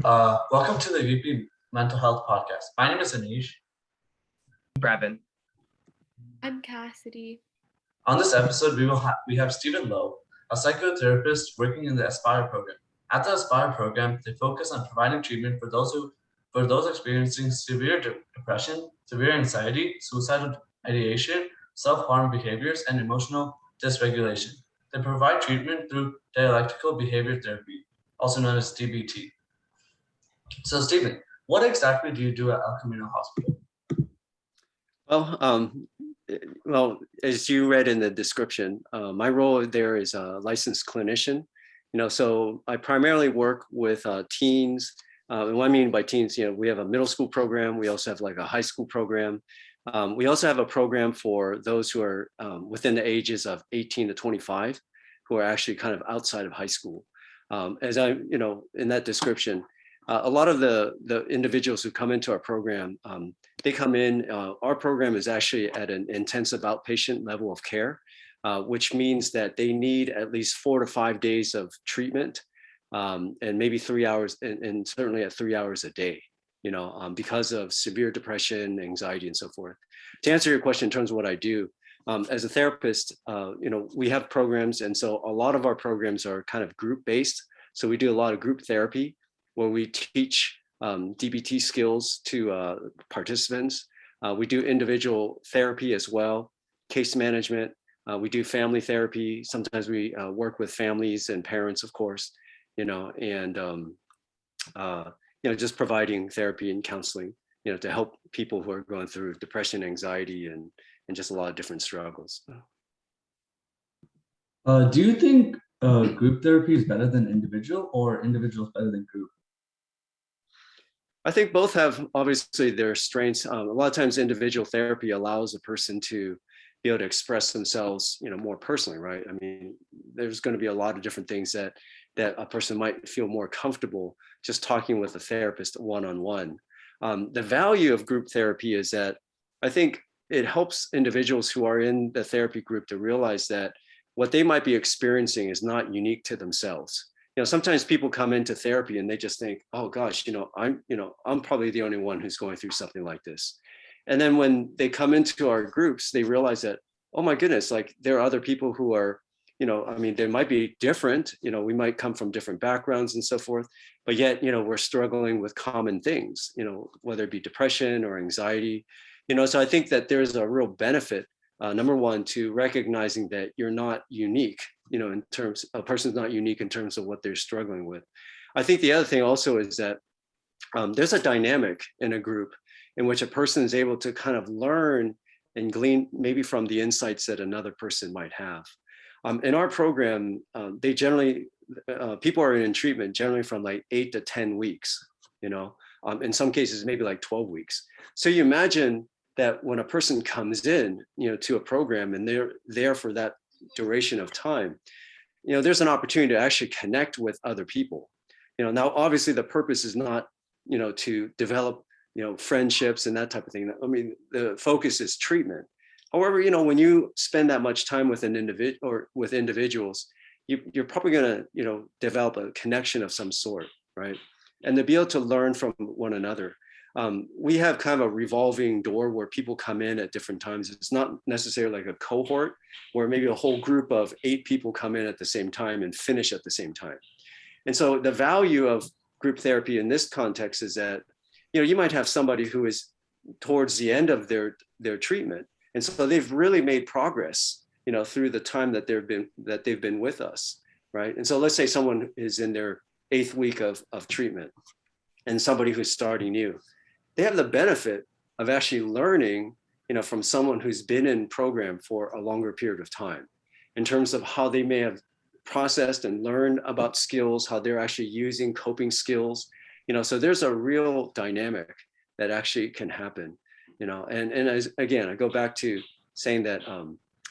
Welcome to the VP Mental Health Podcast. My name is Anish. Brevin. I'm Cassidy. On this episode, we have Stephen Lowe, a psychotherapist working in the Aspire program. At the Aspire program, they focus on providing treatment for those experiencing severe depression, severe anxiety, suicidal ideation, self-harm behaviors, and emotional dysregulation. They provide treatment through dialectical behavior therapy, also known as DBT. So, Stephen, what exactly do you do at El Camino Hospital? Well, as you read in the description, my role there is a licensed clinician. So I primarily work with teens. And what I mean by teens, we have a middle school program. We also have like a high school program. We also have a program for those who are within the ages of 18 to 25, who are actually kind of outside of high school. As in that description, a lot of the individuals who come into our program, they come in, our program is actually at an intensive outpatient level of care, which means that they need at least 4 to 5 days of treatment, and maybe 3 hours, and certainly at 3 hours a day, because of severe depression, anxiety, and so forth. To answer your question in terms of what I do, as a therapist, we have programs, and so a lot of our programs are kind of group-based. So we do a lot of group therapy, where we teach DBT skills to participants. We do individual therapy as well, case management. We do family therapy. Sometimes we work with families and parents, of course, just providing therapy and counseling, to help people who are going through depression, anxiety, and just a lot of different struggles. Do you think group therapy is better than individual, or individual is better than group? I think both have obviously their strengths. A lot of times individual therapy allows a person to be able to express themselves, more personally, right? I mean, there's going to be a lot of different things that a person might feel more comfortable just talking with a therapist one-on-one. The value of group therapy is that I think it helps individuals who are in the therapy group to realize that what they might be experiencing is not unique to themselves. Sometimes people come into therapy and they just think, oh gosh, I'm probably the only one who's going through something like this. And then when they come into our groups, they realize that, oh my goodness, like there are other people who are, they might be different, we might come from different backgrounds and so forth, but yet, we're struggling with common things, whether it be depression or anxiety, so I think that there's a real benefit, number one, to recognizing that you're not unique, in terms, a person's not unique in terms of what they're struggling with. I think the other thing also is that there's a dynamic in a group in which a person is able to kind of learn and glean maybe from the insights that another person might have. In our program, they generally, people are in treatment generally from like 8 to 10 weeks, in some cases, maybe like 12 weeks. So you imagine that when a person comes in, to a program and they're there for that duration of time, there's an opportunity to actually connect with other people. Now, obviously the purpose is not, to develop, friendships and that type of thing. I mean, the focus is treatment. However, when you spend that much time with an individual or with individuals, you're probably going to, develop a connection of some sort, right? And to be able to learn from one another. We have kind of a revolving door where people come in at different times. It's not necessarily like a cohort where maybe a whole group of 8 people come in at the same time and finish at the same time. And so the value of group therapy in this context is that, you might have somebody who is towards the end of their treatment. And so they've really made progress, through the time that they've been with us, right? And so let's say someone is in their 8th week of treatment and somebody who's starting new. They have the benefit of actually learning, from someone who's been in program for a longer period of time in terms of how they may have processed and learned about skills, how they're actually using coping skills, so there's a real dynamic that actually can happen, and as, again, I go back to saying that,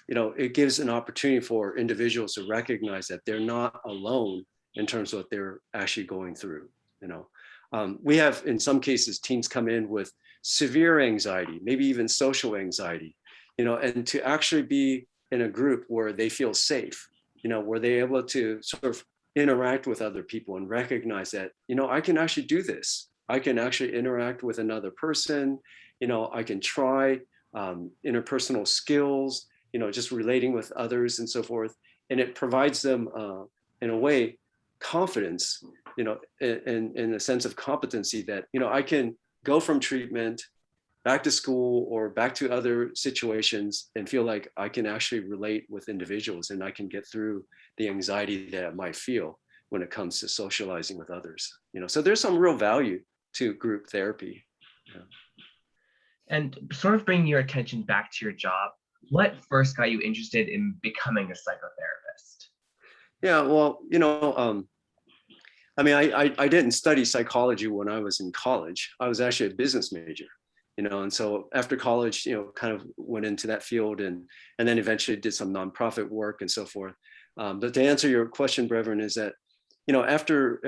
it gives an opportunity for individuals to recognize that they're not alone in terms of what they're actually going through, We have, in some cases, teens come in with severe anxiety, maybe even social anxiety, and to actually be in a group where they feel safe, where they're able to sort of interact with other people and recognize that, I can actually do this. I can actually interact with another person. I can try interpersonal skills, just relating with others and so forth. And it provides them, in a way, confidence, in a sense of competency that, I can go from treatment back to school or back to other situations and feel like I can actually relate with individuals and I can get through the anxiety that I might feel when it comes to socializing with others. So there's some real value to group therapy. Yeah. And sort of bringing your attention back to your job, what first got you interested in becoming a psychotherapist? Yeah, well, I didn't study psychology when I was in college. I was actually a business major, and so after college, kind of went into that field and then eventually did some nonprofit work and so forth. But to answer your question, Brevin, is that, after,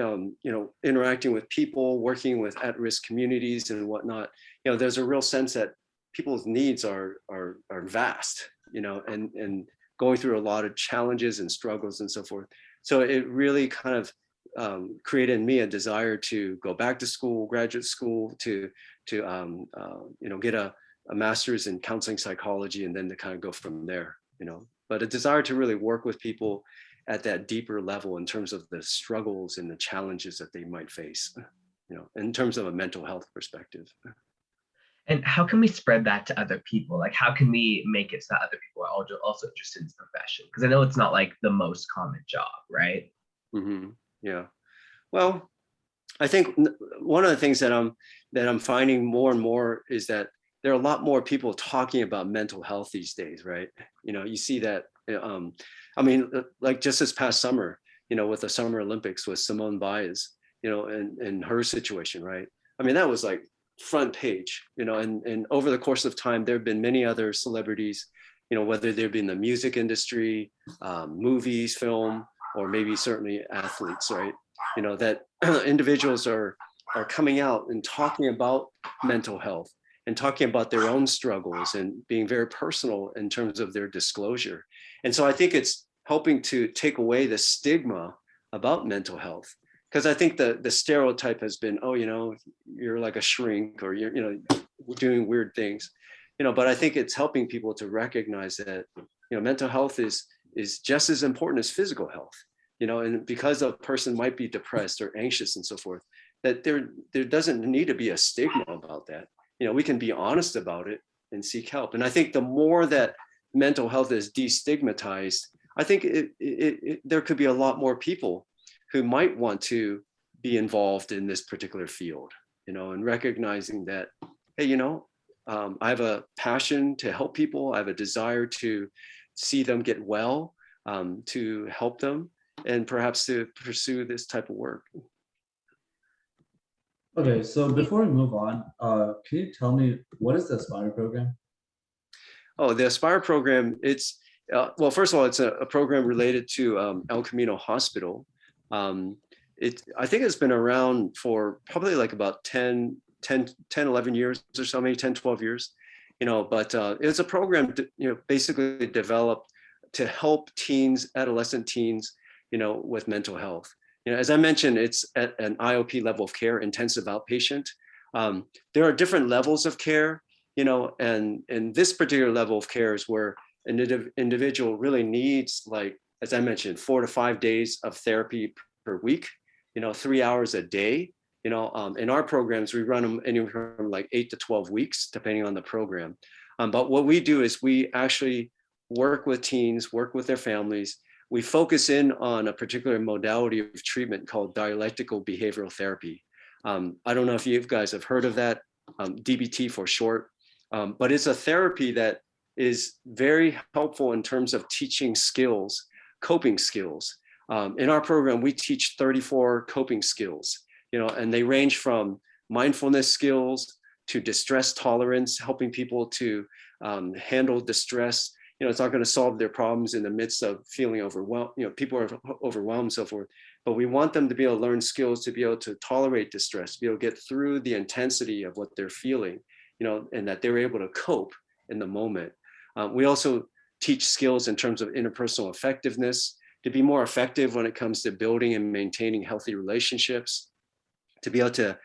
interacting with people, working with at-risk communities and whatnot, there's a real sense that people's needs are vast, and going through a lot of challenges and struggles and so forth. So it really kind of created in me a desire to go back to school, graduate school, to get a master's in counseling psychology, and then to kind of go from there. But a desire to really work with people at that deeper level in terms of the struggles and the challenges that they might face, in terms of a mental health perspective. And how can we spread that to other people? Like, how can we make it so that other people are also interested in this profession? Because I know it's not like the most common job, right? Mm-hmm. Yeah. Well, I think one of the things that I'm finding more and more is that there are a lot more people talking about mental health these days, right? You see that. Like just this past summer, with the Summer Olympics with Simone Biles, and her situation, right? That was like front page, and over the course of time, there have been many other celebrities, whether they've been in the music industry, movies, film, or maybe certainly athletes, right? That individuals are coming out and talking about mental health and talking about their own struggles and being very personal in terms of their disclosure. And so I think it's helping to take away the stigma about mental health. Because I think the stereotype has been, oh, you're like a shrink, or you're, doing weird things, but I think it's helping people to recognize that, mental health is just as important as physical health, and because a person might be depressed or anxious and so forth, that there doesn't need to be a stigma about that. We can be honest about it and seek help. And I think the more that mental health is destigmatized, I think there could be a lot more people who might want to be involved in this particular field, and recognizing that, hey, I have a passion to help people. I have a desire to see them get well, to help them, and perhaps to pursue this type of work. Okay, so before we move on, can you tell me, what is the Aspire program? Oh, the Aspire program, it's, well, first of all, it's a program related to El Camino Hospital. I think it's been around for probably like about 10, 11 years or so, maybe 10, 12 years, but it's a program, basically developed to help teens, adolescent teens, with mental health. As I mentioned, it's at an IOP level of care, intensive outpatient. There are different levels of care, and this particular level of care is where an individual really needs, like, as I mentioned, 4 to 5 days of therapy per week, 3 hours a day. In our programs, we run them anywhere from like 8 to 12 weeks, depending on the program. But what we do is we actually work with teens, work with their families. We focus in on a particular modality of treatment called dialectical behavioral therapy. I don't know if you guys have heard of that, DBT for short, but it's a therapy that is very helpful in terms of teaching skills, coping skills. In our program, we teach 34 coping skills, and they range from mindfulness skills to distress tolerance, helping people to handle distress. It's not going to solve their problems in the midst of feeling overwhelmed. People are overwhelmed and so forth, but we want them to be able to learn skills to be able to tolerate distress, to be able to get through the intensity of what they're feeling, and that they're able to cope in the moment. We also teach skills in terms of interpersonal effectiveness, to be more effective when it comes to building and maintaining healthy relationships, to be able to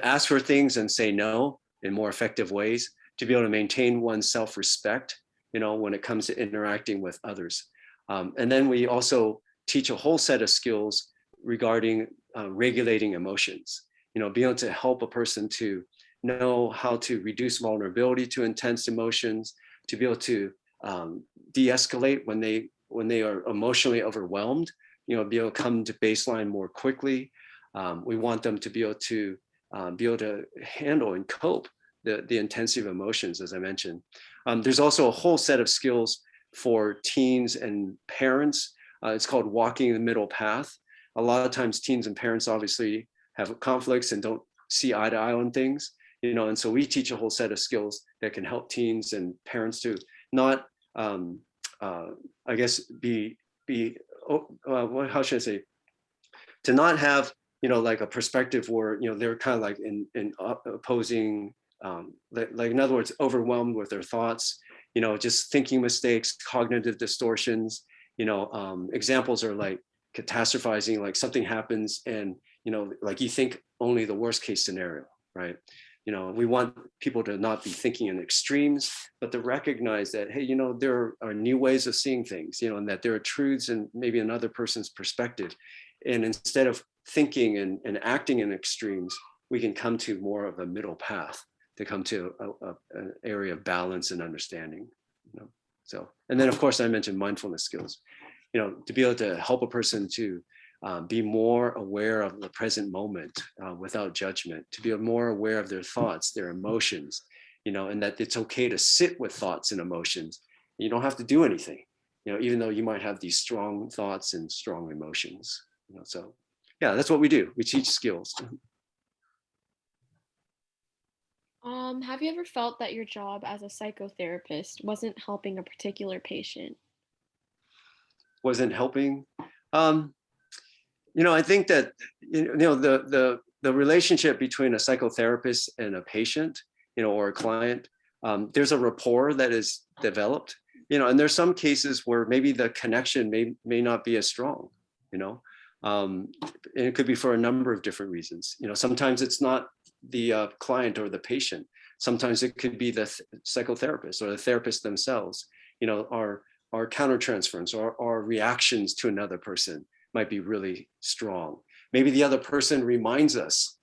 ask for things and say no in more effective ways, to be able to maintain one's self-respect, when it comes to interacting with others. And then we also teach a whole set of skills regarding regulating emotions, being able to help a person to know how to reduce vulnerability to intense emotions, to be able to de-escalate when they are emotionally overwhelmed, be able to come to baseline more quickly. We want them to be able to handle and cope the intensity of emotions, as I mentioned. There's also a whole set of skills for teens and parents. It's called walking the middle path. A lot of times teens and parents obviously have conflicts and don't see eye to eye on things, and so we teach a whole set of skills that can help teens and parents to not, I guess, how should I say, to not have, like a perspective where, they're kind of like in opposing, like in other words, overwhelmed with their thoughts, just thinking mistakes, cognitive distortions. Examples are like catastrophizing, like something happens and, like you think only the worst case scenario, right? We want people to not be thinking in extremes, but to recognize that, hey, there are new ways of seeing things, and that there are truths and maybe another person's perspective. And instead of thinking and acting in extremes, we can come to more of a middle path, to come to an area of balance and understanding. So, and then of course I mentioned mindfulness skills, to be able to help a person to be more aware of the present moment without judgment, to be more aware of their thoughts, their emotions, and that it's okay to sit with thoughts and emotions. You don't have to do anything, even though you might have these strong thoughts and strong emotions. So yeah, that's what we do. We teach skills. Have you ever felt that your job as a psychotherapist wasn't helping a particular patient? Wasn't helping? I think that the relationship between a psychotherapist and a patient, or a client, there's a rapport that is developed, and there's some cases where maybe the connection may not be as strong, and it could be for a number of different reasons. Sometimes it's not the client or the patient. Sometimes it could be the psychotherapist or the therapist themselves. Our countertransference or our reactions to another person might be really strong. Maybe the other person reminds us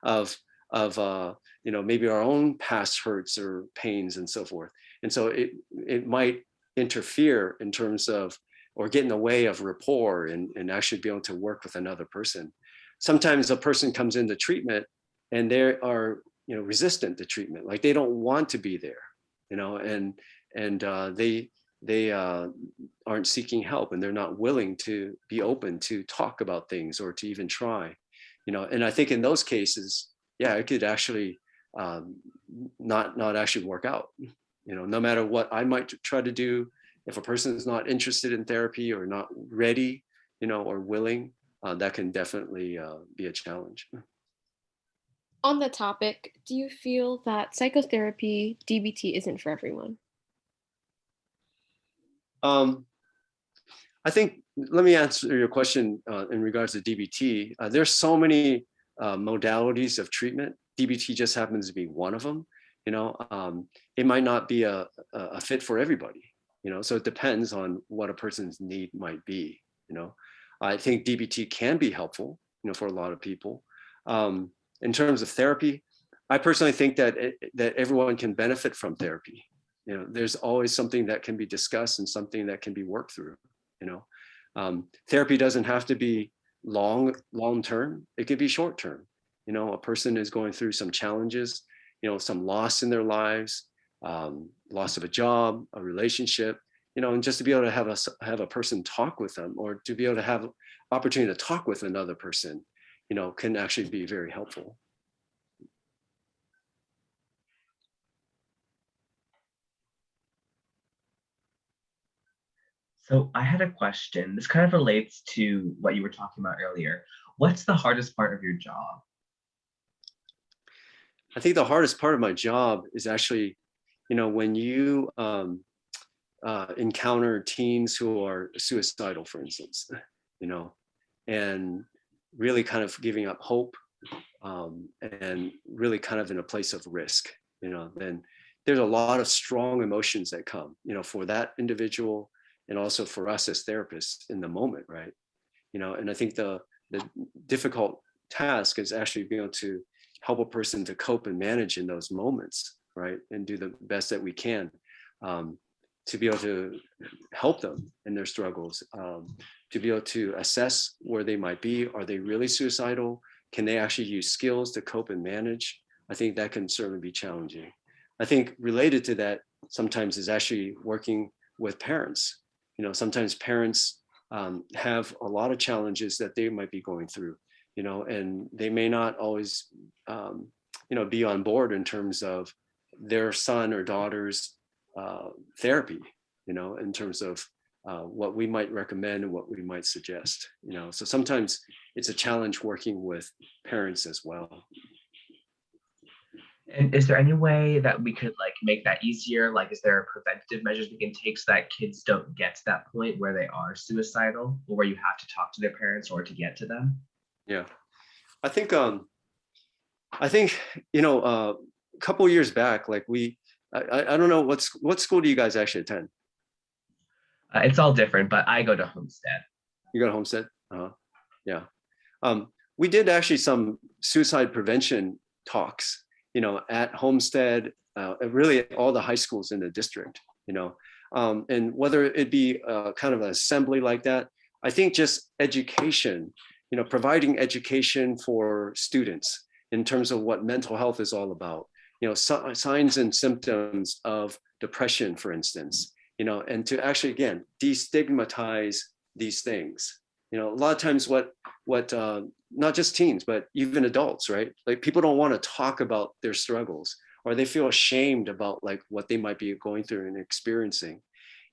of maybe our own past hurts or pains and so forth. And so it might interfere in terms of, or get in the way of rapport and actually be able to work with another person. Sometimes a person comes into treatment and they are resistant to treatment, like they don't want to be there, and they aren't seeking help, and they're not willing to be open to talk about things or to even try, and I think in those cases, yeah, it could actually not actually work out, no matter what I might try to do. If a person is not interested in therapy or not ready, or willing, that can definitely be a challenge. On the topic, do you feel that psychotherapy, DBT, isn't for everyone? I think, let me answer your question in regards to DBT. There's so many modalities of treatment. DBT just happens to be one of them. It might not be a fit for everybody. So it depends on what a person's need might be. I think DBT can be helpful, for a lot of people. In terms of therapy, I personally think that that everyone can benefit from therapy. There's always something that can be discussed and something that can be worked through. Therapy doesn't have to be long term. It could be short term. A person is going through some challenges, some loss in their lives, loss of a job, a relationship, and just to be able to have a person talk with them, or to be able to have opportunity to talk with another person, can actually be very helpful. So I had a question. This kind of relates to what you were talking about earlier. What's the hardest part of your job? I think the hardest part of my job is actually, when you encounter teens who are suicidal, for instance, and really kind of giving up hope, and really kind of in a place of risk, then there's a lot of strong emotions that come, for that individual and also for us as therapists in the moment, right? And I think the difficult task is actually being able to help a person to cope and manage in those moments, right? And do the best that we can to be able to help them in their struggles, to be able to assess where they might be. Are they really suicidal? Can they actually use skills to cope and manage? I think that can certainly be challenging. I think related to that sometimes is actually working with parents. Sometimes parents have a lot of challenges that they might be going through, and they may not always, be on board in terms of their son or daughter's therapy, in terms of what we might recommend and what we might suggest, so sometimes it's a challenge working with parents as well. And is there any way that we could make that easier? Is there preventative measures we can take so that kids don't get to that point where they are suicidal, or where you have to talk to their parents or to get to them? Yeah, I think a couple of years back, I don't know what school do you guys actually attend? It's all different, but I go to Homestead. You go to Homestead? Yeah. We did actually some suicide prevention talks, at Homestead, really at all the high schools in the district, and whether it be kind of an assembly like that, I think just education, providing education for students in terms of what mental health is all about, signs and symptoms of depression, for instance, and to actually, again, destigmatize these things. A lot of times what not just teens, but even adults, right? People don't want to talk about their struggles, or they feel ashamed about what they might be going through and experiencing,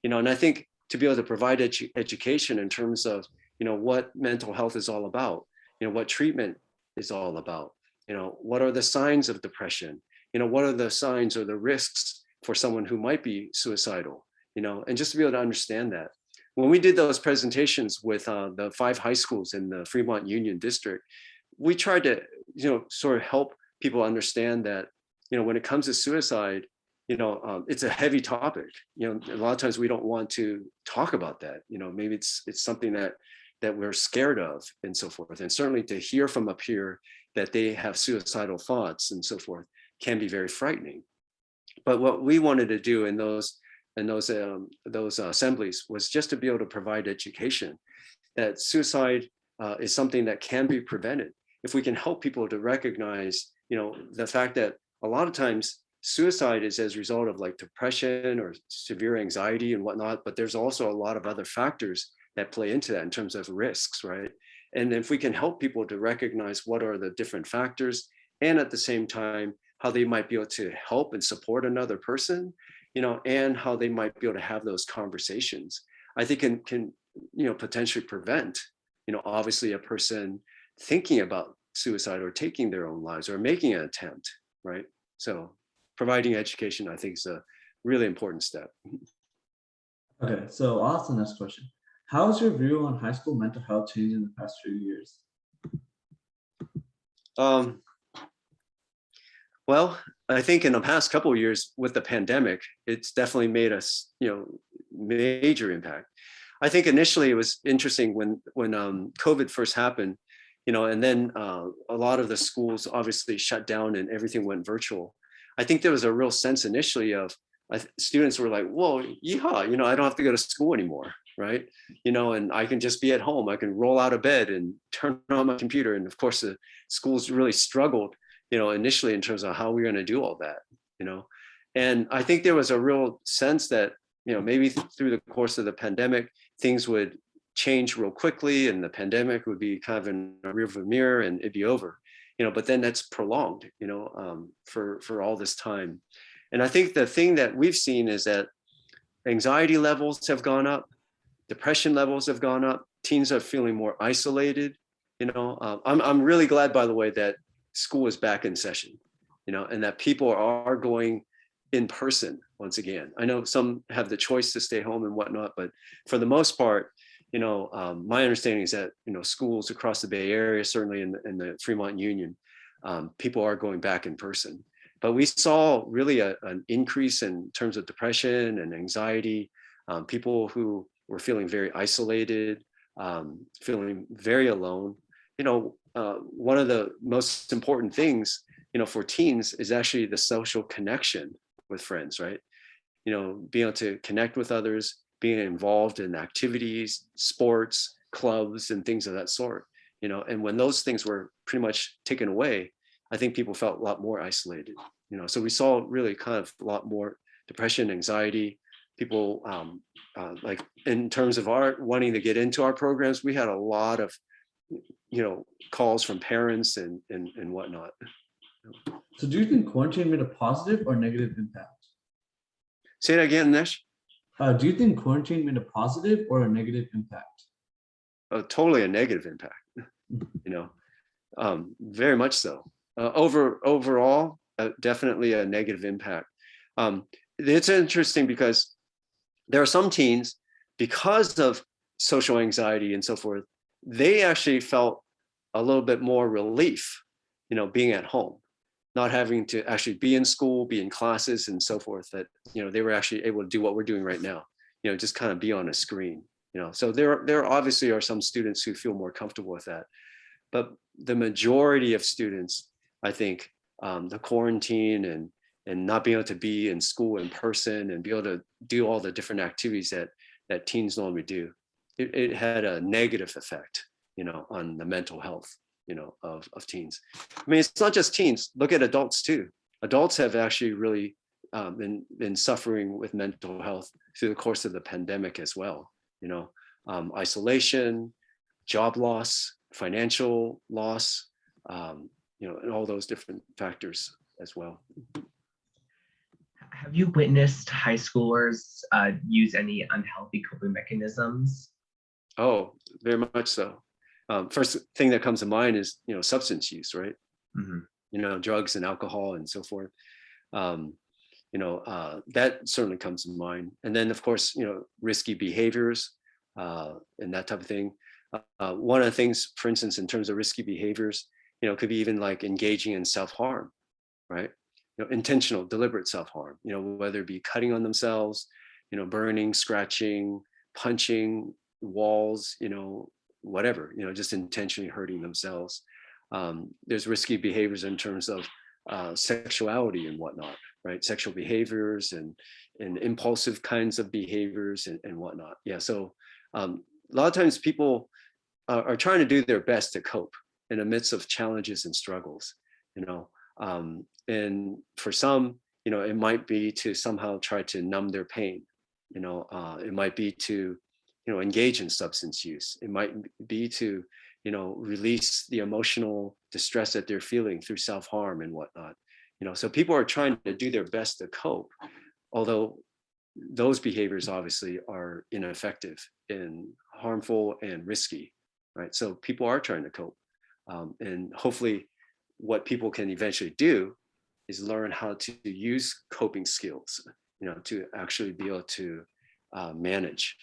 and I think to be able to provide education in terms of, what mental health is all about, what treatment is all about, what are the signs of depression, what are the signs or the risks for someone who might be suicidal, and just to be able to understand that. When we did those presentations with the 5 high schools in the Fremont Union District, we tried to, sort of help people understand that, when it comes to suicide, it's a heavy topic. A lot of times we don't want to talk about that. Maybe it's something that we're scared of and so forth. And certainly to hear from a peer that they have suicidal thoughts and so forth can be very frightening. But what we wanted to do in those assemblies was just to be able to provide education that suicide is something that can be prevented if we can help people to recognize, the fact that a lot of times suicide is as a result of depression or severe anxiety and whatnot, but there's also a lot of other factors that play into that in terms of risks, right? And if we can help people to recognize what are the different factors, and at the same time how they might be able to help and support another person, and how they might be able to have those conversations, I think can potentially prevent, obviously a person thinking about suicide or taking their own lives or making an attempt, right? So providing education, I think, is a really important step. Okay, so I'll ask the next question. How has your view on high school mental health changed in the past few years? Well, I think in the past couple of years with the pandemic, it's definitely made us, major impact. I think initially it was interesting when COVID first happened, and then a lot of the schools obviously shut down and everything went virtual. I think there was a real sense initially of students were like, whoa, yeehaw, I don't have to go to school anymore, right? And I can just be at home. I can roll out of bed and turn on my computer. And of course, the schools really struggled, initially in terms of how we're going to do all that, and I think there was a real sense that, maybe through the course of the pandemic, things would change real quickly and the pandemic would be kind of in a rearview mirror and it'd be over, but then that's prolonged, for all this time. And I think the thing that we've seen is that anxiety levels have gone up, depression levels have gone up, teens are feeling more isolated, I'm really glad, by the way, that school is back in session, and that people are going in person once again. I know some have the choice to stay home and whatnot, but for the most part, my understanding is that schools across the Bay Area, certainly in the Fremont Union, people are going back in person. But we saw really an increase in terms of depression and anxiety, people who were feeling very isolated, feeling very alone. One of the most important things, for teens is actually the social connection with friends, right? Being able to connect with others, being involved in activities, sports, clubs, and things of that sort. And when those things were pretty much taken away, I think people felt a lot more isolated. So we saw really kind of a lot more depression, anxiety. People, like in terms of our wanting to get into our programs, we had a lot of, calls from parents and whatnot. So do you think quarantine made a positive or negative impact? Say that again, Nesh. Do you think quarantine made a positive or a negative impact? Totally a negative impact. Very much so. Overall, definitely a negative impact. It's interesting because there are some teens, because of social anxiety and so forth, they actually felt a little bit more relief, being at home, not having to actually be in school, be in classes and so forth, that, they were actually able to do what we're doing right now, just kind of be on a screen, so there obviously are some students who feel more comfortable with that. But the majority of students, I think, the quarantine and not being able to be in school in person and be able to do all the different activities that teens normally do, it had a negative effect, on the mental health, of teens. I mean, it's not just teens. Look at adults too. Adults have actually really been suffering with mental health through the course of the pandemic as well. Isolation, job loss, financial loss, and all those different factors as well. Have you witnessed high schoolers use any unhealthy coping mechanisms? Oh, very much so. First thing that comes to mind is, substance use, right? Mm-hmm. Drugs and alcohol and so forth. That certainly comes to mind. And then, of course, risky behaviors and that type of thing. One of the things, for instance, in terms of risky behaviors, could be even like engaging in self-harm, right? Intentional, deliberate self-harm, whether it be cutting on themselves, burning, scratching, punching walls, whatever, just intentionally hurting themselves. There's risky behaviors in terms of sexuality and whatnot, right? Sexual behaviors and impulsive kinds of behaviors and whatnot. Yeah, so a lot of times people are trying to do their best to cope in the midst of challenges and struggles, and for some, it might be to somehow try to numb their pain. It might be to, engage in substance use. It might be to, release the emotional distress that they're feeling through self-harm and whatnot. So people are trying to do their best to cope, although those behaviors obviously are ineffective and harmful and risky, right? So people are trying to cope. And hopefully what people can eventually do is learn how to use coping skills, to actually be able to manage,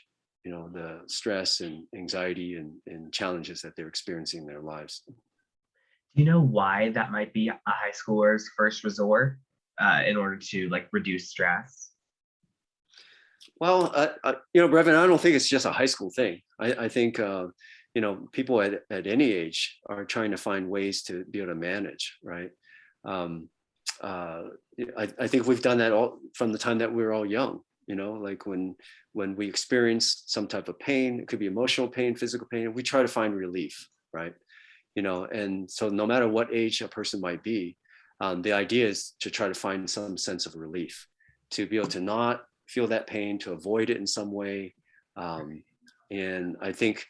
the stress and anxiety and challenges that they're experiencing in their lives. Do you know why that might be a high schooler's first resort in order to reduce stress? Well, Brevin, I don't think it's just a high school thing. I think, people at any age are trying to find ways to be able to manage, right? I think we've done that all from the time that we were all young, like when we experience some type of pain, it could be emotional pain, physical pain, we try to find relief, right? And so no matter what age a person might be, the idea is to try to find some sense of relief, to be able to not feel that pain, to avoid it in some way. And I think,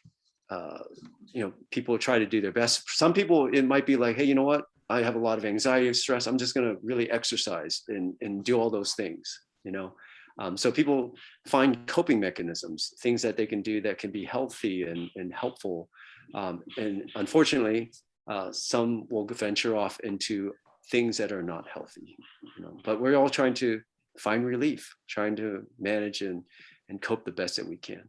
people try to do their best. For some people, it might be like, hey, you know what? I have a lot of anxiety and stress. I'm just going to really exercise and do all those things, So people find coping mechanisms, things that they can do that can be healthy and helpful. And unfortunately, some will venture off into things that are not healthy, but we're all trying to find relief, trying to manage and cope the best that we can.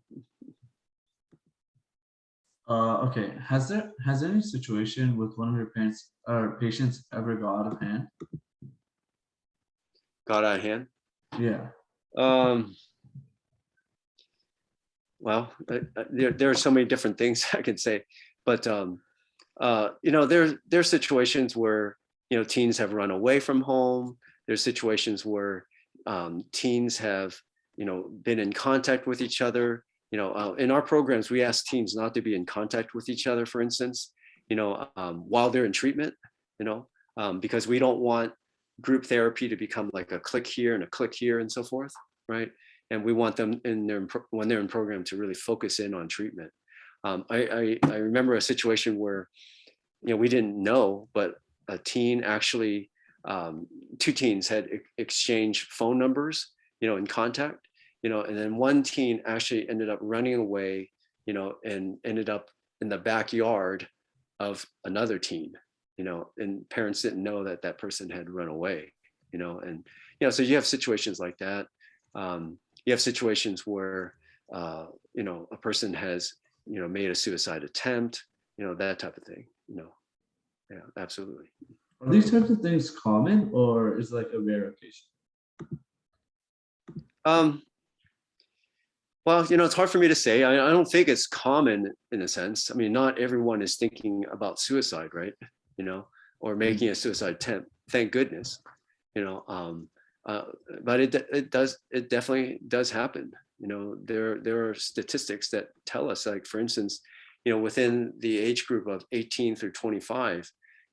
Okay. Has any situation with one of your parents or patients ever got out of hand? Got out of hand? Yeah. Well, there are so many different things I can say, but there's situations where teens have run away from home. There's situations where teens have been in contact with each other. In our programs, we ask teens not to be in contact with each other, for instance, while they're in treatment, because we don't want group therapy to become like a click here and a click here and so forth, right? And we want them when they're in program to really focus in on treatment. I remember a situation where, we didn't know, but a teen actually, two teens had exchanged phone numbers, in contact, and then one teen actually ended up running away, and ended up in the backyard of another teen, and parents didn't know that that person had run away, and, so you have situations like that. You have situations where, a person has, made a suicide attempt, that type of thing, yeah, absolutely. Are these types of things common, or is it like a rare occasion? Well, it's hard for me to say. I don't think it's common in a sense. I mean, not everyone is thinking about suicide, right? Or making a suicide attempt. Thank goodness. But it definitely does happen. There are statistics that tell us, like, for instance, within the age group of 18 through 25,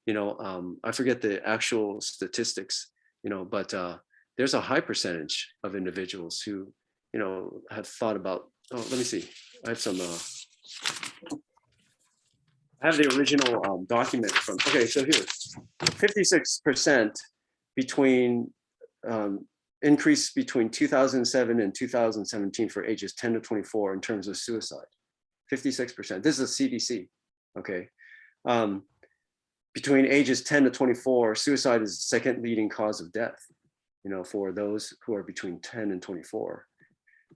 I forget the actual statistics, but there's a high percentage of individuals who, have thought about, oh, let me see. I have some, I have the original document from, okay, so here, 56% between, increase between 2007 and 2017 for ages 10 to 24 in terms of suicide, 56%. This is a CDC, okay? Between ages 10 to 24, suicide is the second leading cause of death, for those who are between 10 and 24.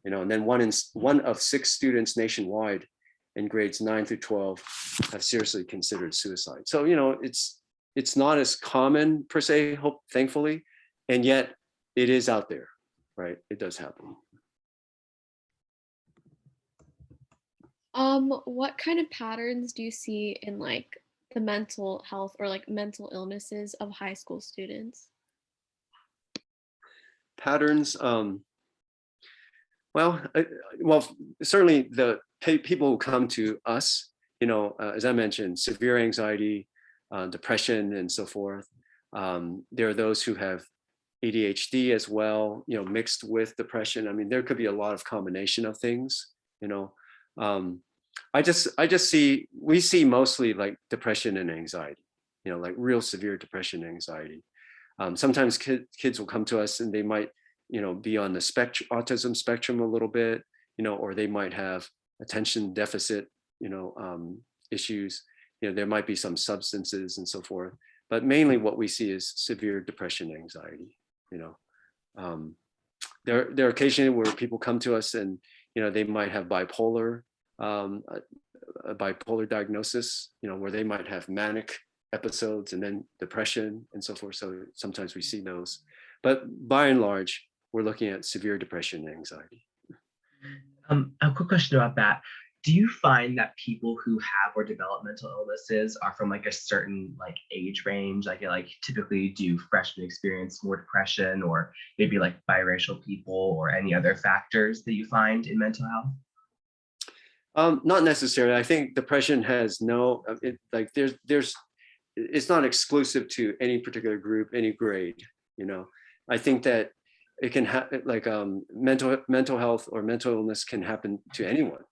And then one of 6 students nationwide in grades 9 through 12 have seriously considered suicide. So, it's not as common per se, thankfully, and yet it is out there, right? It does happen. What kind of patterns do you see in like the mental health or like mental illnesses of high school students? Patterns, well, certainly the people who come to us, as I mentioned, severe anxiety, depression, and so forth. There are those who have ADHD as well, mixed with depression. I mean, there could be a lot of combination of things, I just see, we see mostly like depression and anxiety, like real severe depression and anxiety. Sometimes kids will come to us and they might, be on the autism spectrum a little bit, or they might have attention deficit, issues. There might be some substances and so forth, but mainly what we see is severe depression and anxiety. There are occasionally where people come to us and, they might have bipolar, a bipolar diagnosis, where they might have manic episodes and then depression and so forth. So sometimes we see those, but by and large, we're looking at severe depression and anxiety. A quick question about that. Do you find that people who have or develop mental illnesses are from like a certain like age range? Like typically do freshmen experience more depression, or maybe like biracial people, or any other factors that you find in mental health? Not necessarily. I think depression has no, it's not exclusive to any particular group, any grade. I think that it can happen, like mental health or mental illness can happen to anyone.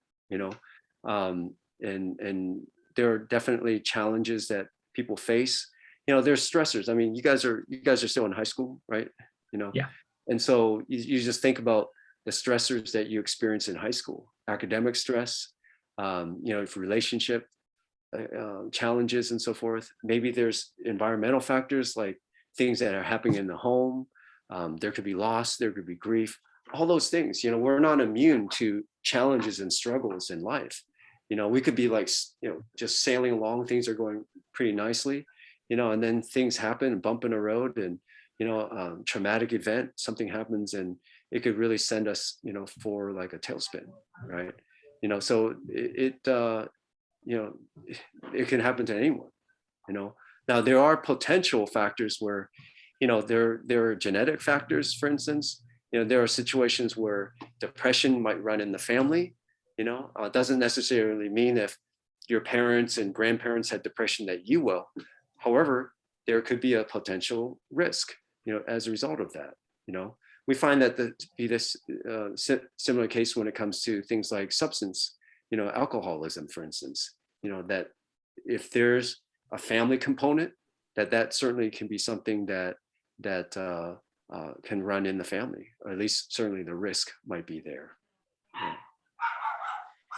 And there are definitely challenges that people face. There's stressors. I mean, you guys are still in high school, right? Yeah. And so you just think about the stressors that you experience in high school: academic stress, relationship challenges and so forth. Maybe there's environmental factors like things that are happening in the home, There could be loss, there could be grief, all those things. We're not immune to challenges and struggles in life. We could be like, just sailing along, things are going pretty nicely, and then things happen, bump in the road, and, traumatic event, something happens, and it could really send us, for like a tailspin, right? So it can happen to anyone, Now there are potential factors where, there are genetic factors, for instance. There are situations where depression might run in the family. It doesn't necessarily mean if your parents and grandparents had depression that you will. However, there could be a potential risk, as a result of that. We find that to be this similar case when it comes to things like substance, alcoholism, for instance. That if there's a family component, that certainly can be something that can run in the family, or at least certainly the risk might be there. Yeah.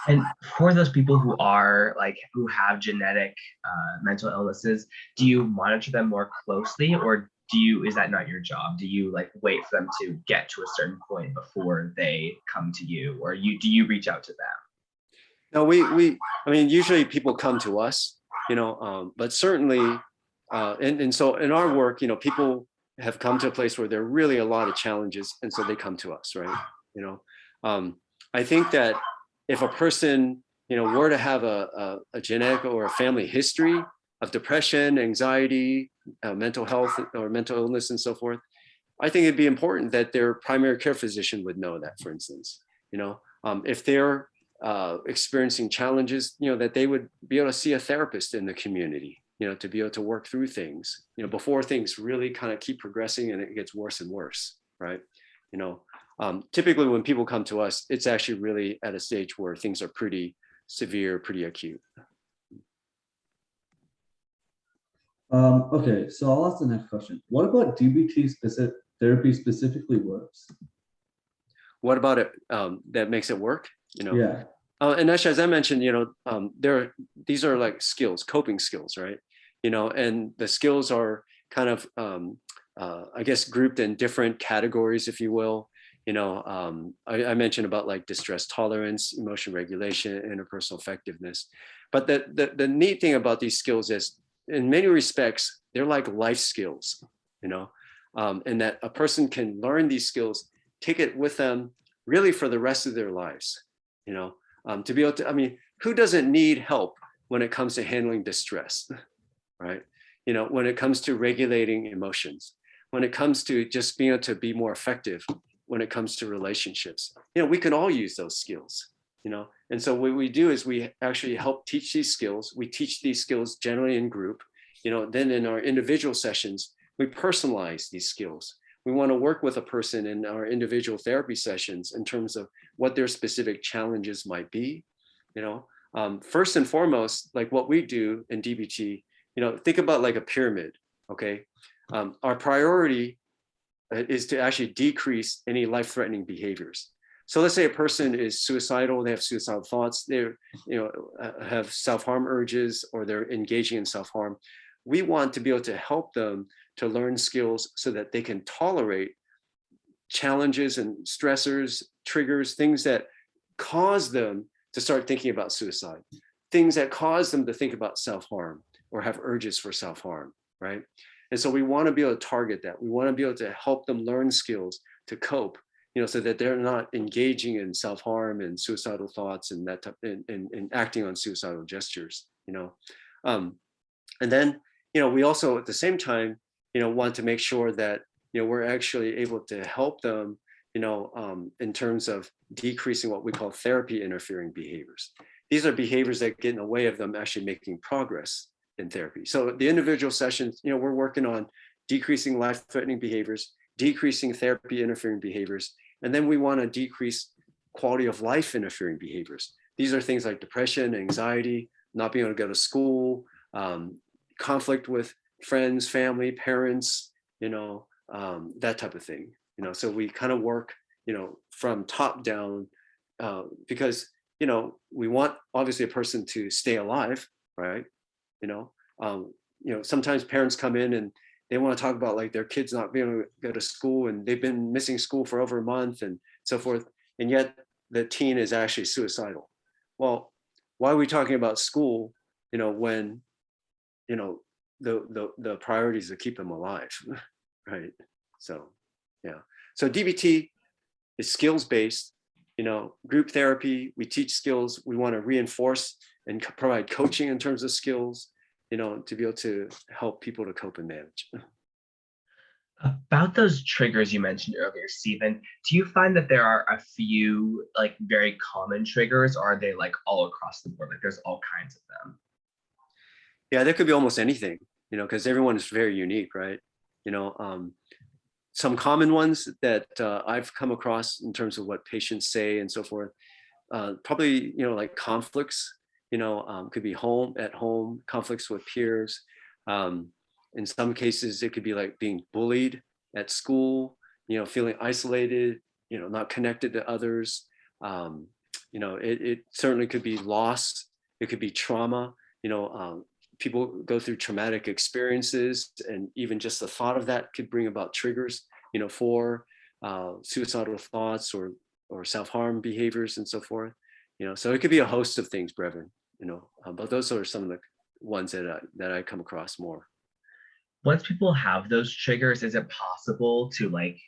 And for those people who are who have genetic mental illnesses, do you monitor them more closely, or is that not your job? Do you wait for them to get to a certain point before they come to you, or do you reach out to them? No, usually people come to us, but certainly, and so in our work, people have come to a place where there are really a lot of challenges, and so they come to us, right? I think that if a person, were to have a genetic or a family history of depression, anxiety, mental health or mental illness and so forth, I think it'd be important that their primary care physician would know that, for instance. If they're experiencing challenges, that they would be able to see a therapist in the community, to be able to work through things, before things really kind of keep progressing and it gets worse and worse, right? Typically when people come to us, it's actually really at a stage where things are pretty severe, pretty acute. Okay, so I'll ask the next question. What about DBT therapy specifically works? What about it that makes it work? Yeah. And actually, as I mentioned, these are like skills, coping skills, right? And the skills are kind of, I guess, grouped in different categories, if you will. I mentioned about like distress tolerance, emotion regulation, interpersonal effectiveness. But the neat thing about these skills is, in many respects, they're like life skills, and that a person can learn these skills, take it with them really for the rest of their lives, to be able to, who doesn't need help when it comes to handling distress, right? When it comes to regulating emotions, when it comes to just being able to be more effective, when it comes to relationships, we can all use those skills, and so what we do is we actually help teach these skills. We teach these skills generally in group, then in our individual sessions, we personalize these skills. We want to work with a person in our individual therapy sessions in terms of what their specific challenges might be. First and foremost, like what we do in DBT, think about like a pyramid, okay? Our priority is to actually decrease any life-threatening behaviors. So let's say a person is suicidal, they have suicidal thoughts, they have self-harm urges, or they're engaging in self-harm. We want to be able to help them to learn skills so that they can tolerate challenges and stressors, triggers, things that cause them to start thinking about suicide, things that cause them to think about self-harm or have urges for self-harm, right? And so we want to be able to target that. We want to be able to help them learn skills to cope, so that they're not engaging in self-harm and suicidal thoughts and that type, and acting on suicidal gestures, and then, we also at the same time, want to make sure that, we're actually able to help them, in terms of decreasing what we call therapy interfering behaviors. These are behaviors that get in the way of them actually making progress in therapy. So the individual sessions, we're working on decreasing life-threatening behaviors, decreasing therapy interfering behaviors, and then we want to decrease quality of life interfering behaviors. These are things like depression, anxiety, not being able to go to school, conflict with friends, family, parents, that type of thing. So we kind of work, from top down, because, we want obviously a person to stay alive, right? Sometimes parents come in and they want to talk about like their kids not being able to go to school and they've been missing school for over a month and so forth. And yet the teen is actually suicidal. Well, why are we talking about school, when, the priorities to keep them alive, right? So, yeah. So DBT is skills-based, group therapy, we teach skills, we want to reinforce and provide coaching in terms of skills, to be able to help people to cope and manage. About those triggers you mentioned earlier, Stephen, do you find that there are a few like very common triggers, or are they like all across the board? Like there's all kinds of them? Yeah, there could be almost anything, because everyone is very unique, right? Some common ones that I've come across in terms of what patients say and so forth, probably, like conflicts, could be at home, conflicts with peers. In some cases, it could be like being bullied at school, feeling isolated, not connected to others. It certainly could be loss. It could be trauma. People go through traumatic experiences, and even just the thought of that could bring about triggers, for suicidal thoughts or self-harm behaviors and so forth. So it could be a host of things, Brevin. But those are some of the ones that I come across more. Once people have those triggers, is it possible to like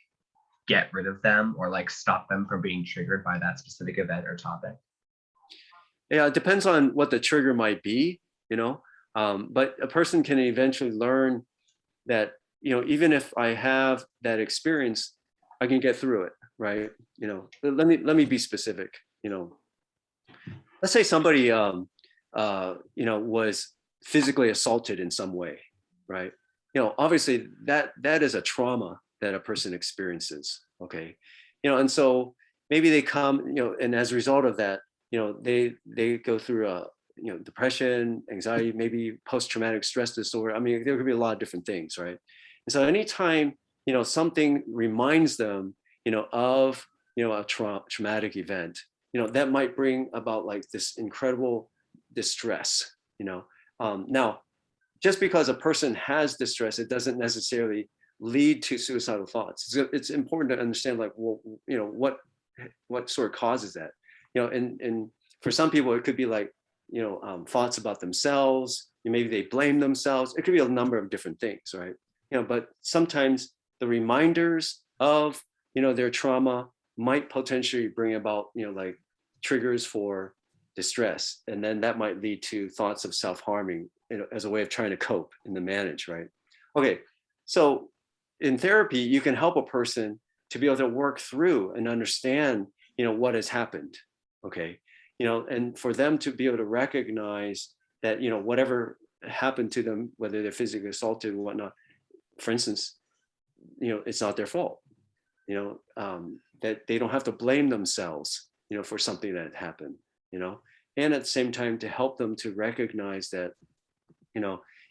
get rid of them or like stop them from being triggered by that specific event or topic? Yeah, it depends on what the trigger might be, but a person can eventually learn that, even if I have that experience, I can get through it, right? Let me be specific. Let's say somebody, was physically assaulted in some way, right? Obviously that is a trauma that a person experiences. Okay. And so maybe they come, and as a result of that, they go through a, depression, anxiety, maybe post-traumatic stress disorder. I mean, there could be a lot of different things, right? And so anytime, something reminds them, of, a traumatic event, that might bring about like this incredible distress, now, just because a person has distress, it doesn't necessarily lead to suicidal thoughts. It's important to understand, like, well, what sort of causes that, and for some people, it could be like, thoughts about themselves. Maybe they blame themselves. It could be a number of different things, right? But sometimes the reminders of, their trauma might potentially bring about, like triggers for distress, and then that might lead to thoughts of self-harming, as a way of trying to cope and to manage, right? Okay, so in therapy, you can help a person to be able to work through and understand, what has happened, okay? And for them to be able to recognize that, whatever happened to them, whether they're physically assaulted and whatnot, for instance, it's not their fault, that they don't have to blame themselves, for something that happened, and at the same time to help them to recognize that,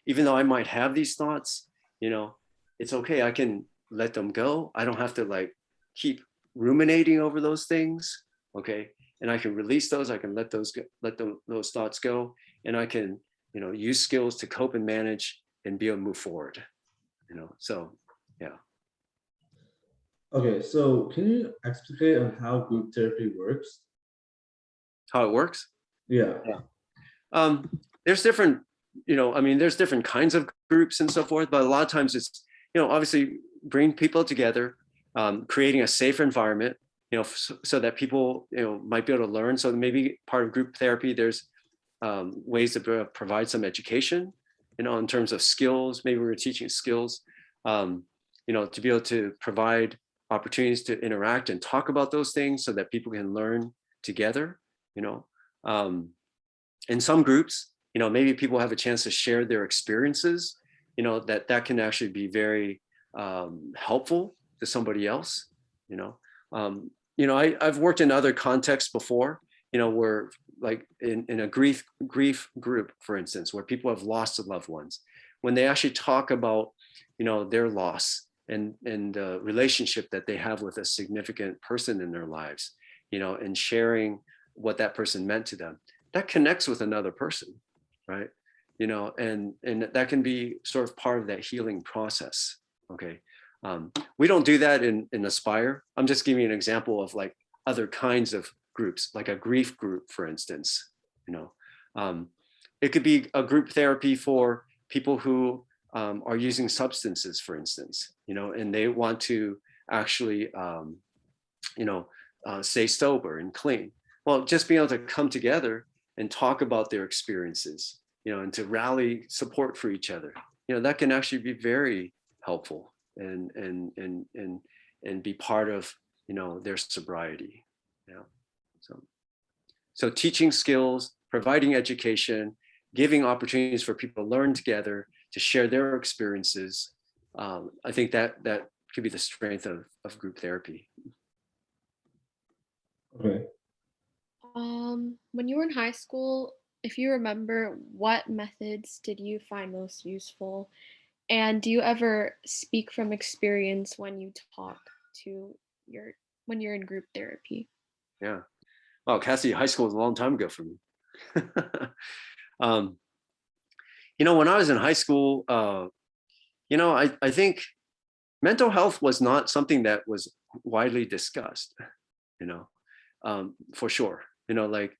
even though I might have these thoughts, it's okay. I can let them go. I don't have to like keep ruminating over those things. Okay. And I can release those. I can let those thoughts go. And I can, use skills to cope and manage and be able to move forward, so, yeah. Okay, so can you explicate on how group therapy works? How it works? Yeah. There's different, there's different kinds of groups and so forth, but a lot of times it's, obviously bring people together, creating a safe environment, so that people, might be able to learn. So maybe part of group therapy, there's ways to provide some education, in terms of skills. Maybe we're teaching skills, to be able to provide opportunities to interact and talk about those things so that people can learn together, in some groups, maybe people have a chance to share their experiences, that can actually be very helpful to somebody else, I've worked in other contexts before, where like in a grief group, for instance, where people have lost loved ones, when they actually talk about, their loss and the relationship that they have with a significant person in their lives, and sharing what that person meant to them, that connects with another person, right? you know, and that can be sort of part of that healing process. Okay. We don't do that in Aspire. I'm just giving you an example of like other kinds of groups, like a grief group, for instance. You know, it could be a group therapy for people who are using substances, for instance, you know, and they want to actually, you know, stay sober and clean. Well, just being able to come together and talk about their experiences, you know, and to rally support for each other, you know, that can actually be very helpful and be part of, you know, their sobriety. Yeah. So teaching skills, providing education, giving opportunities for people to learn together, to share their experiences. I think that could be the strength of group therapy. Okay. When you were in high school, if you remember, what methods did you find most useful? And do you ever speak from experience when you talk to your when you're in group therapy? Yeah. Oh, Cassie, high school was a long time ago for me. You know, when I was in high school, you know, I think mental health was not something that was widely discussed, you know, for sure. You know, like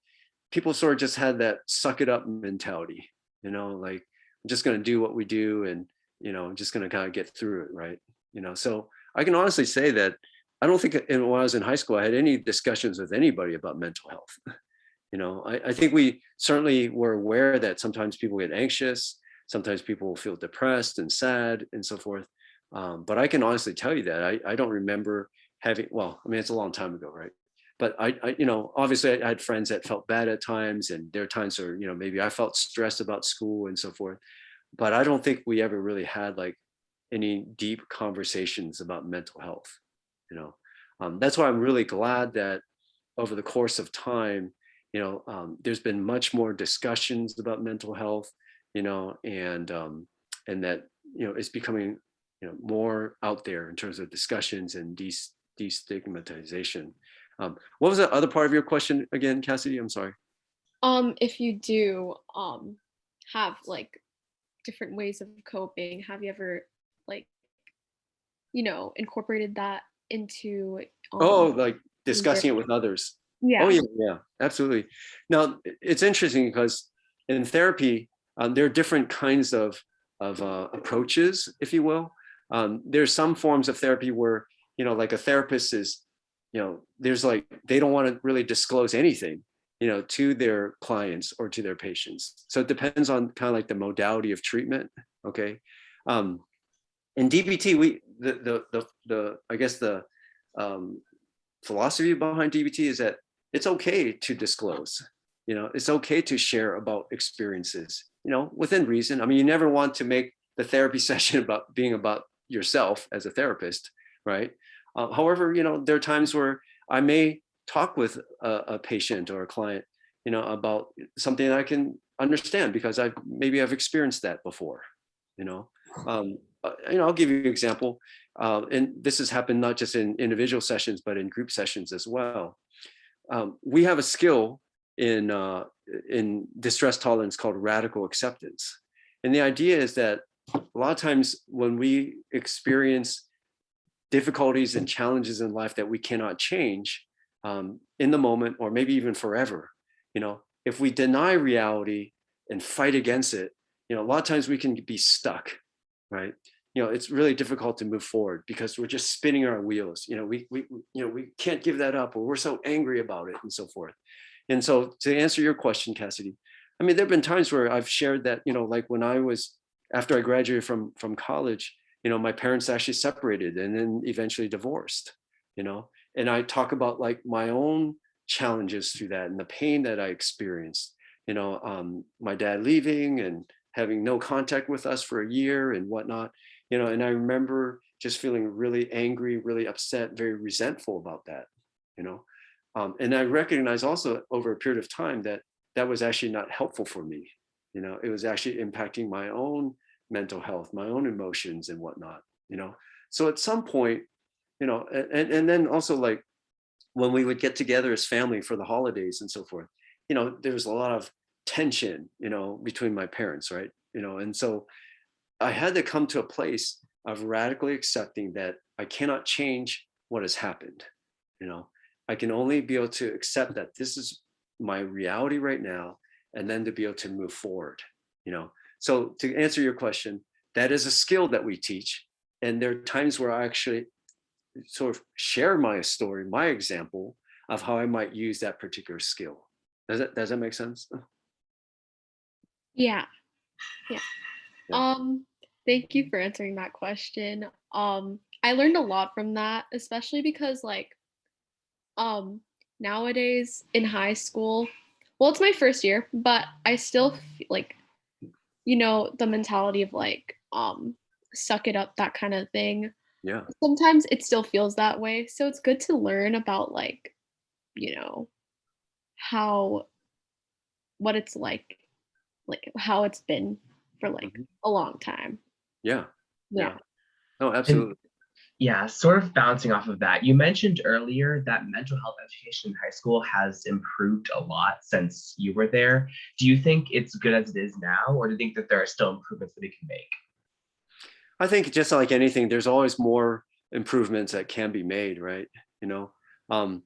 people sort of just had that suck it up mentality, you know, like I'm just going to do what we do and, you know, I'm just going to kind of get through it. Right. You know, so I can honestly say that I don't think when I was in high school, I had any discussions with anybody about mental health. You know, I think we certainly were aware that sometimes people get anxious, sometimes people feel depressed and sad and so forth. But I can honestly tell you that I don't remember having, well, I mean, it's a long time ago, right? But I, you know, obviously I had friends that felt bad at times, and there are times where, you know, maybe I felt stressed about school and so forth. But I don't think we ever really had like any deep conversations about mental health, you know. That's why I'm really glad that over the course of time, you know, there's been much more discussions about mental health, you know, and that, you know, it's becoming, you know, more out there in terms of discussions and destigmatization. What was the other part of your question again, Cassidy? I'm sorry. If you do have like different ways of coping, have you ever like, incorporated that into Oh, like your discussing it therapy? with others. Oh Yeah. yeah, yeah, absolutely. Now it's interesting because in therapy, there are different kinds of approaches, if you will. There's some forms of therapy where, you know, like a therapist is, you know, there's like they don't want to really disclose anything, you know, to their clients or to their patients. So it depends on kind of like the modality of treatment. Okay. In DBT, we the I guess the um, philosophy behind DBT is that it's okay to disclose. You know, it's okay to share about experiences, you know, within reason. I mean, you never want to make the therapy session about being about yourself as a therapist, right? However, you know, there are times where I may talk with a patient or a client, you know, about something I can understand because I've experienced that before, you know. You know, I'll give you an example, and this has happened not just in individual sessions but in group sessions as well. We have a skill in distress tolerance called radical acceptance, and the idea is that a lot of times when we experience difficulties and challenges in life that we cannot change in the moment or maybe even forever, you know, if we deny reality and fight against it, you know, a lot of times we can be stuck, right? You know, it's really difficult to move forward because we're just spinning our wheels. You know, we can't give that up, or we're so angry about it and so forth. And so to answer your question, Cassidy, I mean, there've been times where I've shared that, you know, like when I was, after I graduated from college, you know, my parents actually separated and then eventually divorced, you know, and I talk about like my own challenges through that and the pain that I experienced, you know, my dad leaving and having no contact with us for a year and whatnot, you know, and I remember just feeling really angry, really upset, very resentful about that, you know. And I recognize also over a period of time that that was actually not helpful for me. You know, it was actually impacting my own mental health, my own emotions and whatnot, you know. So at some point, you know, and then also like when we would get together as family for the holidays and so forth, you know, there was a lot of tension, between my parents, right? And so I had to come to a place of radically accepting that I cannot change what has happened. I can only be able to accept that this is my reality right now, and then to be able to move forward. So to answer your question, that is a skill that we teach. And there are times where I actually sort of share my story, my example of how I might use that particular skill. Does that make sense? Yeah. Yeah. Yeah. Thank you for answering that question. I learned a lot from that, especially because um nowadays in high school, well, it's my first year, but I still feel like, the mentality of suck it up, that kind of thing. Yeah. Sometimes it still feels that way. So it's good to learn about you know, how what it's like how it's been for Mhm. a long time. Yeah. Yeah. Yeah. No, And absolutely. yeah, sort of bouncing off of that, you mentioned earlier that mental health education in high school has improved a lot since you were there. Do you think it's good as it is now, or do you think that there are still improvements that we can make? I think just like anything, there's always more improvements that can be made, right? You know, um,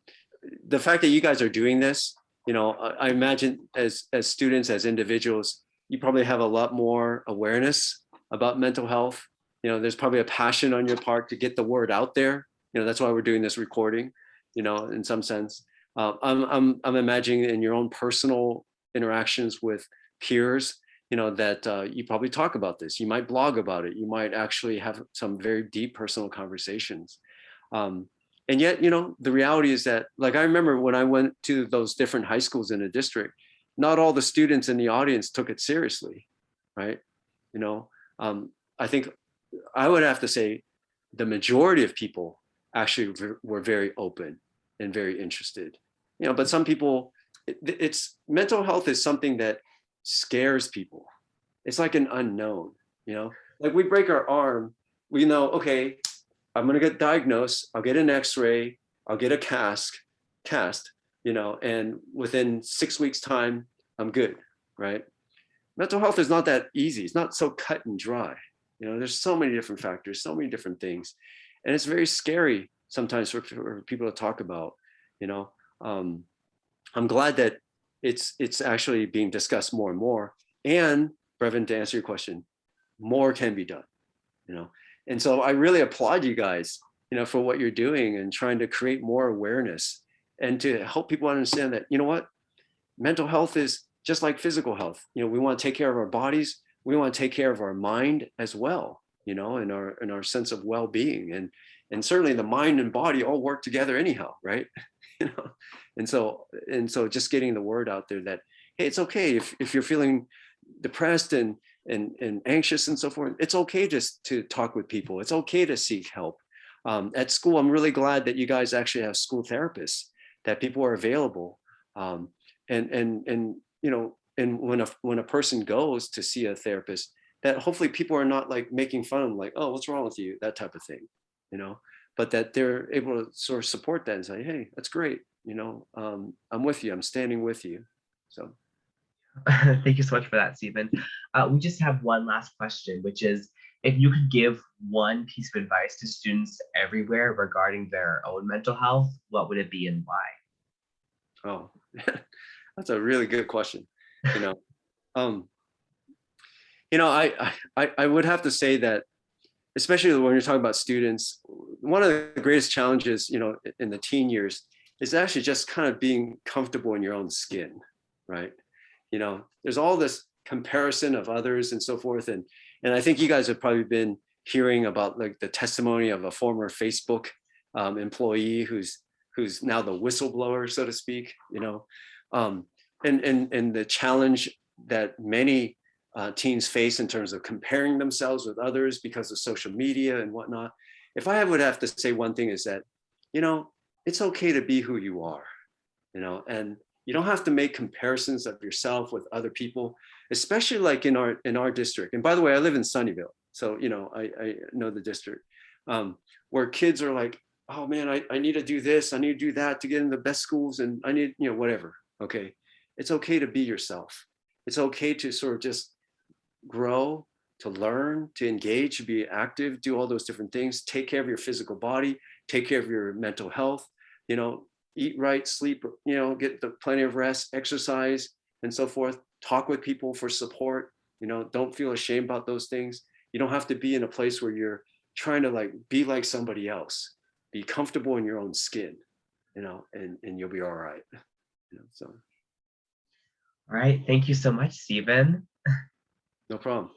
the fact that you guys are doing this, I imagine as students, as individuals, you probably have a lot more awareness about mental health. There's probably a passion on your part to get the word out there. That's why we're doing this recording. In some sense, I'm imagining in your own personal interactions with peers, that you probably talk about this. You might blog about it. You might actually have some very deep personal conversations. Um, and yet, the reality is that, like, I remember when I went to those different high schools in a district, not all the students in the audience took it seriously, right? You know, I think I would have to say the majority of people actually were very open and very interested. But some people, it's mental health is something that scares people. It's like an unknown, like we break our arm, we know, okay, I'm going to get diagnosed, I'll get an x-ray, I'll get a cast, and within 6 weeks time, I'm good, right? Mental health is not that easy. It's not so cut and dry. There's so many different factors, so many different things. And it's very scary sometimes for people to talk about, um, I'm glad that it's actually being discussed more and more. And Brevin, to answer your question, more can be done, you know. And so I really applaud you guys, for what you're doing and trying to create more awareness and to help people understand that, what, mental health is just like physical health. We want to take care of our bodies. We want to take care of our mind as well, and our sense of well-being. And certainly the mind and body all work together anyhow, right? And so just getting the word out there that, hey, it's okay if you're feeling depressed and anxious and so forth. It's okay just to talk with people. It's okay to seek help. At school, I'm really glad that you guys actually have school therapists, that people are available. And when a person goes to see a therapist, that hopefully people are not like making fun of them, like, oh, what's wrong with you, that type of thing, but that they're able to sort of support that and say, hey, that's great, I'm with you, I'm standing with you. So Thank you so much for that, Stephen. We just have one last question, which is, if you could give one piece of advice to students everywhere regarding their own mental health, what would it be and why? Oh, that's a really good question. Um, I would have to say that, especially when you're talking about students, one of the greatest challenges, in the teen years is actually just kind of being comfortable in your own skin, right? There's all this comparison of others and so forth. And I think you guys have probably been hearing about like the testimony of a former Facebook employee who's now the whistleblower, so to speak, and the challenge that many teens face in terms of comparing themselves with others because of social media and whatnot. If I would have to say one thing is that, it's okay to be who you are, and you don't have to make comparisons of yourself with other people, especially like in our district. And by the way, I live in Sunnyvale, so I know the district, where kids are like, oh man, I need to do this, I need to do that to get in the best schools, and I need, whatever. Okay, it's okay to be yourself. It's okay to sort of just grow, to learn, to engage, to be active, do all those different things, take care of your physical body, take care of your mental health, eat right, sleep, get plenty of rest, exercise, and so forth. Talk with people for support. Don't feel ashamed about those things. You don't have to be in a place where you're trying to be like somebody else. Be comfortable in your own skin, and you'll be all right. So. All right. Thank you so much, Stephen. No problem.